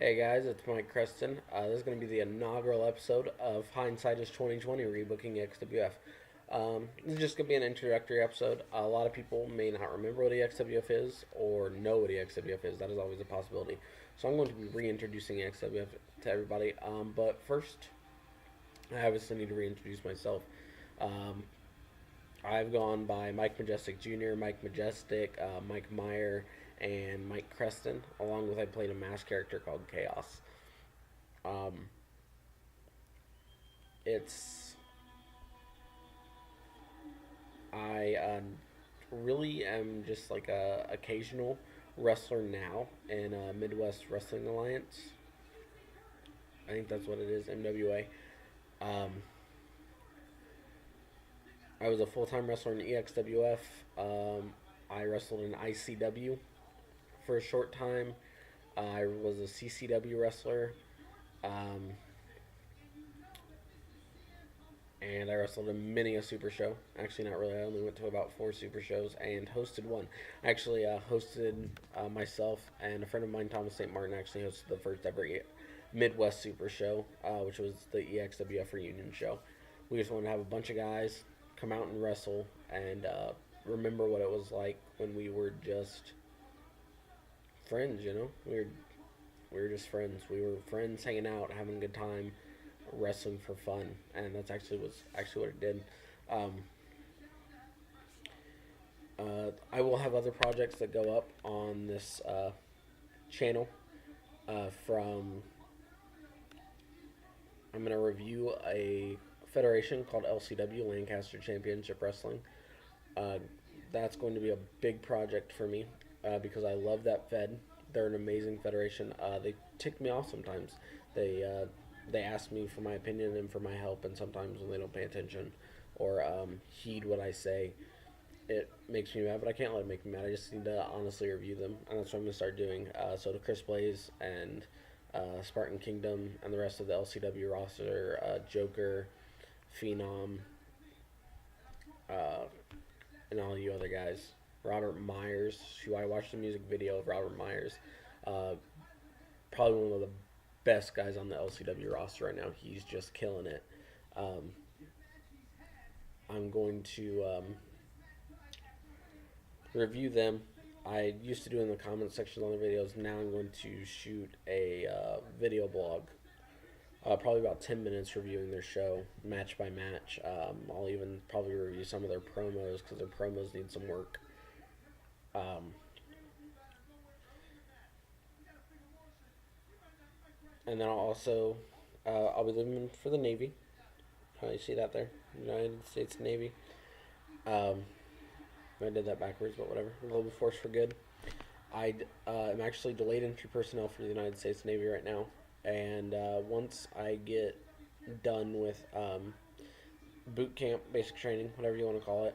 Hey guys, it's Mike Creston. This is going to be the inaugural episode of Hindsight is 2020 Rebooking EXWF. This is just going to be an introductory episode. A lot of people may not remember what EXWF is or know what EXWF is. That is always a possibility. So I'm going to be reintroducing EXWF to everybody. But first, I obviously need to reintroduce myself. Um, I've gone by Mike Majestic Jr., Mike Majestic, Mike Meyer, and Mike Creston, along with I played a mask character called Chaos. Um, it's I really am just like a occasional wrestler now in Midwest Wrestling Alliance. I think that's what it is, MWA. Um, I was a full time wrestler in EXWF. I wrestled in ICW for a short time. I was a CCW wrestler. Um, and I wrestled in many a super show. Actually, not really. I only went to about 4 super shows and hosted one. Actually, hosted myself and a friend of mine, Thomas St. Martin, actually hosted the first ever Midwest Super Show, which was the EXWF reunion show. We just wanted to have a bunch of guys come out and wrestle and remember what it was like when we were just friends. We were just friends. We were friends hanging out, having a good time, wrestling for fun, and that's actually what it did. Um, I will have other projects that go up on this channel. From I'm going to review a federation called LCW, Lancaster Championship Wrestling. Uh, that's going to be a big project for me because I love that fed. They're an amazing federation. They tick me off sometimes. They ask me for my opinion and for my help, and sometimes when they don't pay attention or heed what I say, it makes me mad. But I can't let it make me mad. I just need to honestly review them, and that's what I'm gonna start doing. So to Chris Blaze and Spartan Kingdom and the rest of the LCW roster, Joker, Phenom, uh, and all you other guys. Robert Myers, who I watched the music video of Robert Myers, uh, probably one of the best guys on the LCW roster right now. He's just killing it. Um, I'm going to review them. I used to do in the comment section on the videos. Now I'm going to shoot a video blog, probably about 10 minutes reviewing their show, match by match. I'll even probably review some of their promos because their promos need some work. Um, and then I'll be living for the Navy. You see that there? United States Navy. Um, I did that backwards, but whatever. Global Force for Good. I am actually delayed entry personnel for the United States Navy right now. And once I get done with boot camp, basic training, whatever you want to call it,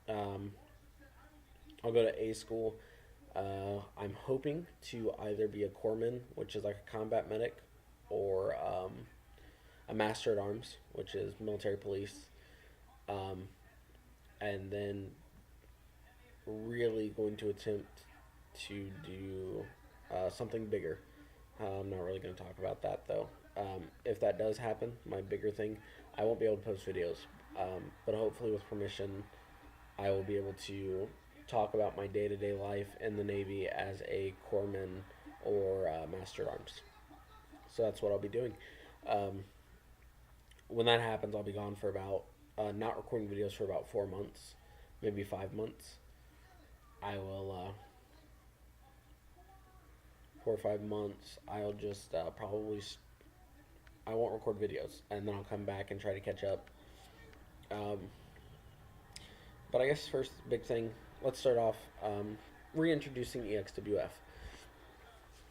um, I'll go to A school. I'm hoping to either be a corpsman, which is like a combat medic, or a master at arms, which is military police, um, and then really going to attempt to do something bigger. I'm not really going to talk about that though. If that does happen, my bigger thing, I won't be able to post videos, but hopefully with permission, I will be able to talk about my day-to-day life in the Navy as a corpsman or master at arms. So that's what I'll be doing. Um, when that happens, I'll be gone for about not recording videos for about 4 months, maybe 5 months. I will 4 or 5 months. I'll just I won't record videos, and then I'll come back and try to catch up. Um, but I guess first big thing. Let's start off reintroducing EXWF.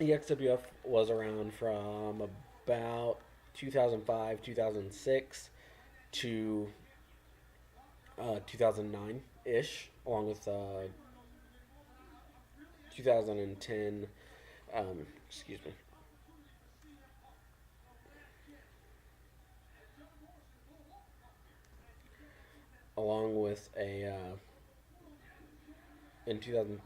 EXWF was around from about 2005, 2006 to 2009 ish, along with 2010. Excuse me. Along with a in 2000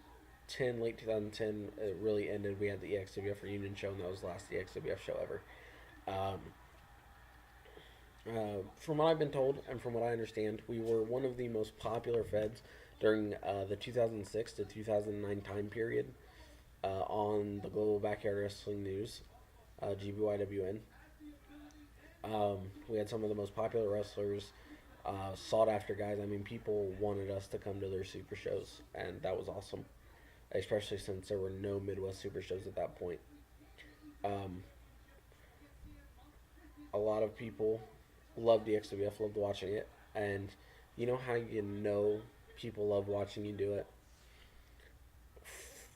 2010, late 2010, it really ended. We had the EXWF reunion show, and that was the last EXWF show ever. Um, from what I've been told and from what I understand, we were one of the most popular feds during the 2006 to 2009 time period on the Global Backyard Wrestling News, GBYWN. We had some of the most popular wrestlers, sought after guys. I mean, people wanted us to come to their super shows, and that was awesome, especially since there were no Midwest super shows at that point. Um, a lot of people loved the XWF, loved watching it, and you know how you know people love watching you do it?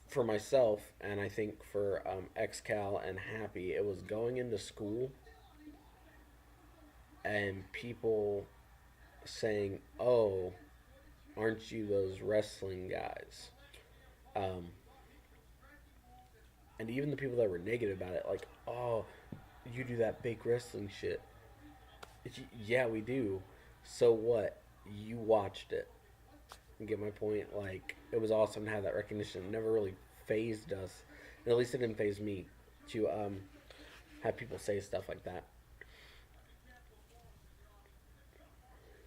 For myself, and I think for XCal and Happy, it was going into school and people saying, "Oh, aren't you those wrestling guys?" Um, and even the people that were negative about it, like, "Oh, you do that fake wrestling shit." Yeah, we do. So what? You watched it. You get my point? Like, it was awesome to have that recognition. It never really phased us. And at least it didn't phase me to have people say stuff like that.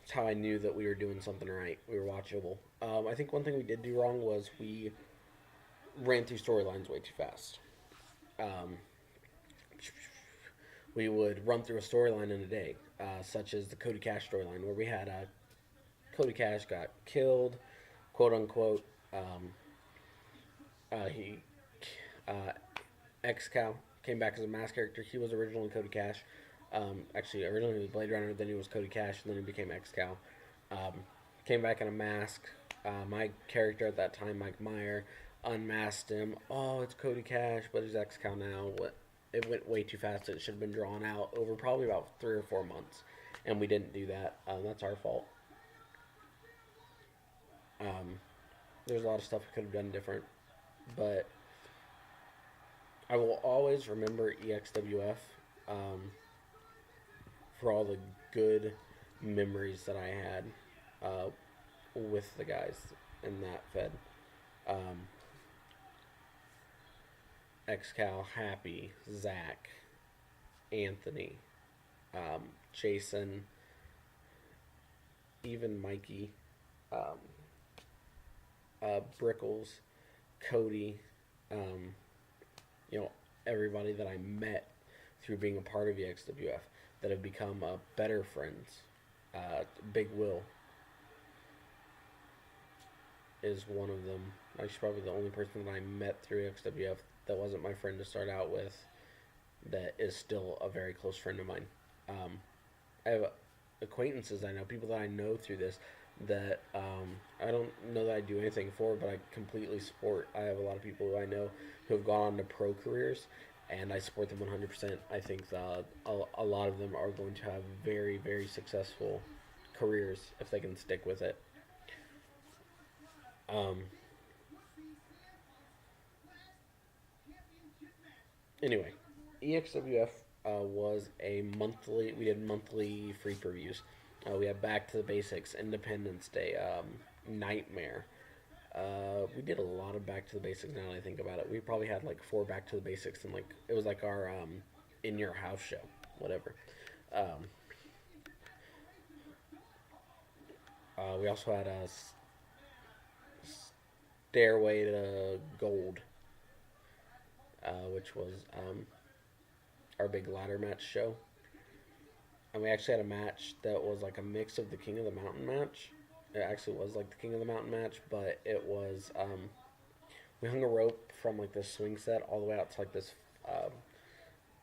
It's how I knew that we were doing something right. We were watchable. I think one thing we did do wrong was we ran through storylines way too fast. Um, we would run through a storyline in a day, such as the Cody Cash storyline, where we had Cody Cash got killed, quote unquote. He X Cow came back as a mask character. He was originally Cody Cash. Actually, originally he was Blade Runner, then he was Cody Cash, and then he became X Cow. Um, came back in a mask. My character at that time, Mike Meyer, unmasked him. Oh, it's Cody Cash, but he's X Cow now. What? It went way too fast. It should have been drawn out over probably about 3 or 4 months, and we didn't do that. That's our fault. Um, there's a lot of stuff we could have done different, but I will always remember EXWF for all the good memories that I had with the guys in that Fed. Um, XCal, Happy, Zach, Anthony, Jason, even Mikey, um, Brickles, Cody, um, you know, everybody that I met through being a part of EXWF that have become better friends. Big Will is one of them. She's probably the only person that I met through EXWF that wasn't my friend to start out with that is still a very close friend of mine. I have acquaintances I know, people that I know through this that I don't know that I do anything for, but I completely support. I have a lot of people who I know who have gone on to pro careers, and I support them 100%. I think a lot of them are going to have very, very successful careers if they can stick with it. Um, anyway, EXWF was a monthly. We did monthly free previews. We had Back to the Basics, Independence Day, Nightmare. We did a lot of Back to the Basics now that I think about it. We probably had like 4 Back to the Basics, and like it was like our in your house show, whatever. Um, we also had a Stairway to Gold, which was our big ladder match show. And we actually had a match that was like a mix of the King of the Mountain match. It actually was like the King of the Mountain match, but it was we hung a rope from like this swing set all the way out to like this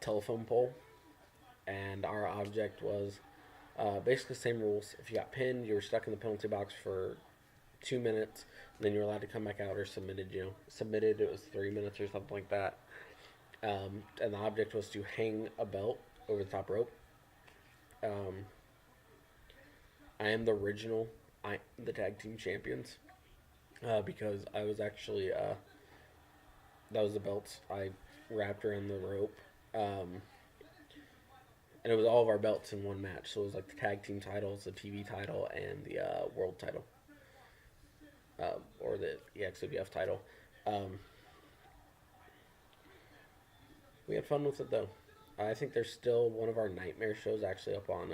telephone pole, and our object was basically the same rules. If you got pinned, you were stuck in the penalty box for 2 minutes, and then you're allowed to come back out or submitted. Submitted it was 3 minutes or something like that. And the object was to hang a belt over the top rope. I am the original, the tag team champions, because I was actually that was the belts I wrapped around the rope, and it was all of our belts in one match. So it was like the tag team titles, the TV title, and the world title, or the EXWF title. Um, we had fun with it though. I think there's still one of our nightmare shows actually up on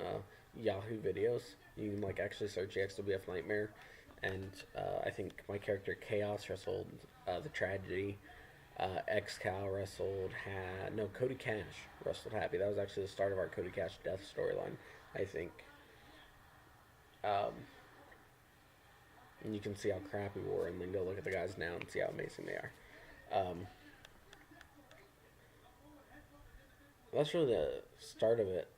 Yahoo videos. You can like actually search EXWF Nightmare, and I think my character Chaos wrestled the Tragedy. X-Cal wrestled. No, Cody Cash wrestled Happy. That was actually the start of our Cody Cash death storyline, I think. Um, and you can see how crap we were, and then go look at the guys now and see how amazing they are. That's really the start of it.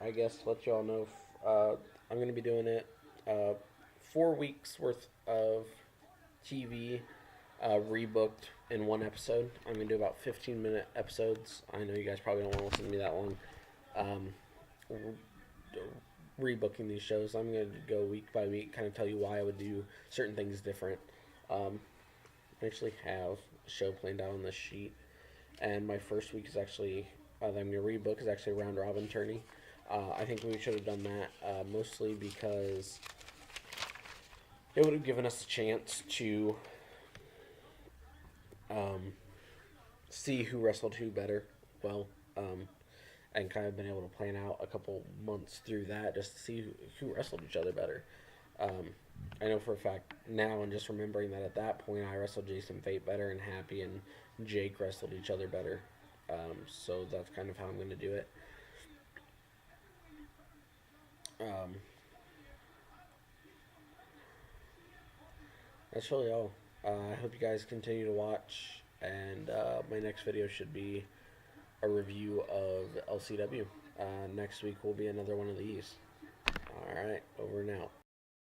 I guess to let you all know, I'm going to be doing it 4 weeks worth of TV rebooked in one episode. I'm going to do about 15-minute episodes. I know you guys probably don't want to listen to me that long. Rebooking these shows, I'm going to go week by week, kind of tell you why I would do certain things different. I actually have a show planned out on this sheet, and my first week is actually that I'm going to rebook is actually a round robin tourney. I think we should have done that mostly because it would have given us a chance to see who wrestled who better well, and kind of been able to plan out a couple months through that just to see who wrestled each other better. I know for a fact now, and just remembering that at that point I wrestled Jason Fate better, and Happy and Jake wrestled each other better. So that's kind of how I'm going to do it. That's really all. I hope you guys continue to watch, and my next video should be a review of LCW. Next week will be another one of these. Alright, over and out.